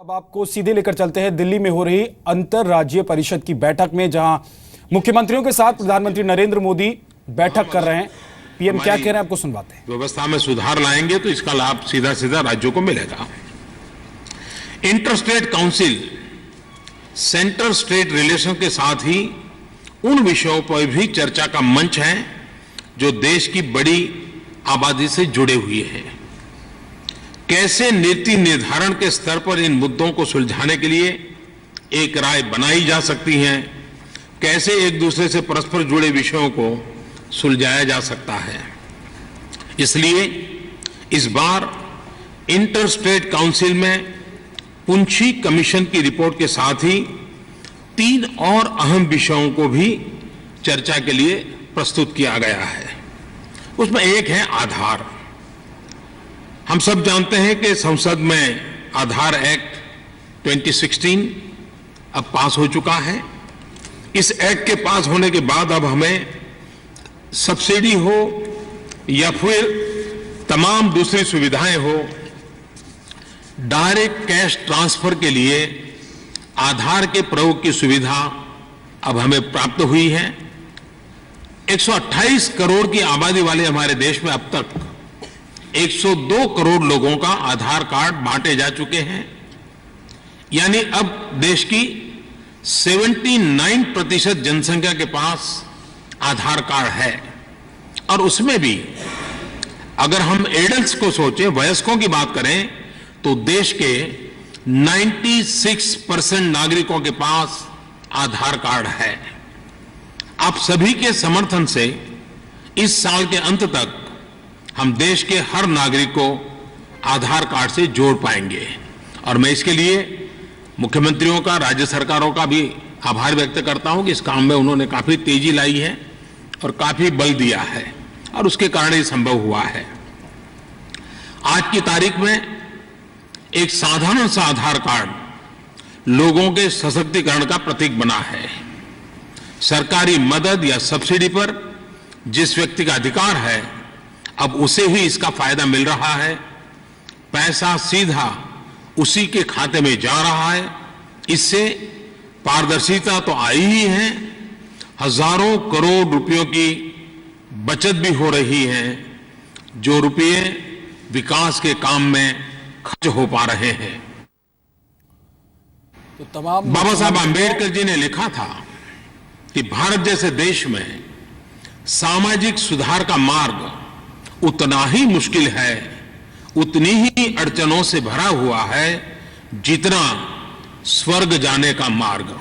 अब आपको सीधे लेकर चलते हैं दिल्ली में हो रही अंतरराज्यीय परिषद की बैठक में, जहां मुख्यमंत्रियों के साथ प्रधानमंत्री नरेंद्र मोदी बैठक कर रहे हैं। पीएम क्या कह रहे हैं, आपको सुनवाते हैं। व्यवस्था में सुधार लाएंगे तो इसका लाभ सीधा सीधा राज्यों को मिलेगा। Inter state council centre state relation के साथ ही उन विषयों पर भी चर्चा का मंच है जो देश की बड़ी आबादी से जुड़े हुए हैं। कैसे नीति निर्धारण के स्तर पर इन मुद्दों को सुलझाने के लिए एक राय बनाई जा सकती है, कैसे एक दूसरे से परस्पर जुड़े विषयों को सुलझाया जा सकता है। इसलिए इस बार इंटर स्टेट काउंसिल में पुंछी कमीशन की रिपोर्ट के साथ ही 3 और अहम विषयों को भी चर्चा के लिए प्रस्तुत किया गया है। उसमें एक है आधार। हम सब जानते हैं कि संसद में आधार एक्ट 2016 अब पास हो चुका है। इस एक्ट के पास होने के बाद अब हमें सब्सिडी हो या फिर तमाम दूसरी सुविधाएं हो, डायरेक्ट कैश ट्रांसफर के लिए आधार के प्रयोग की सुविधा अब हमें प्राप्त हुई है। 128 करोड़ की आबादी वाले हमारे देश में अब तक 102 करोड़ लोगों का आधार कार्ड बांटे जा चुके हैं। यानी अब देश की 79% जनसंख्या के पास आधार कार्ड है। और उसमें भी अगर हम एडल्ट्स को सोचें, वयस्कों की बात करें, तो देश के 96% नागरिकों के पास आधार कार्ड है। आप सभी के समर्थन से इस साल के अंत तक हम देश के हर नागरिक को आधार कार्ड से जोड़ पाएंगे। और मैं इसके लिए मुख्यमंत्रियों का, राज्य सरकारों का भी आभार व्यक्त करता हूं कि इस काम में उन्होंने काफी तेजी लाई है और काफी बल दिया है, और उसके कारण ये संभव हुआ है। आज की तारीख में एक साधारण सा आधार कार्ड लोगों के सशक्तिकरण का प्रतीक बना है। सरकारी मदद या सब्सिडी पर जिस व्यक्ति का अधिकार है, अब उसे ही इसका फायदा मिल रहा है। पैसा सीधा उसी के खाते में जा रहा है। इससे पारदर्शिता तो आई ही है, हजारों करोड़ रुपयों की बचत भी हो रही है, जो रुपये विकास के काम में खर्च हो पा रहे हैं। तो तमाम बाबा साहब आंबेडकर जी ने लिखा था कि भारत जैसे देश में सामाजिक सुधार का मार्ग उतना ही मुश्किल है, उतनी ही अड़चनों से भरा हुआ है जितना स्वर्ग जाने का मार्ग।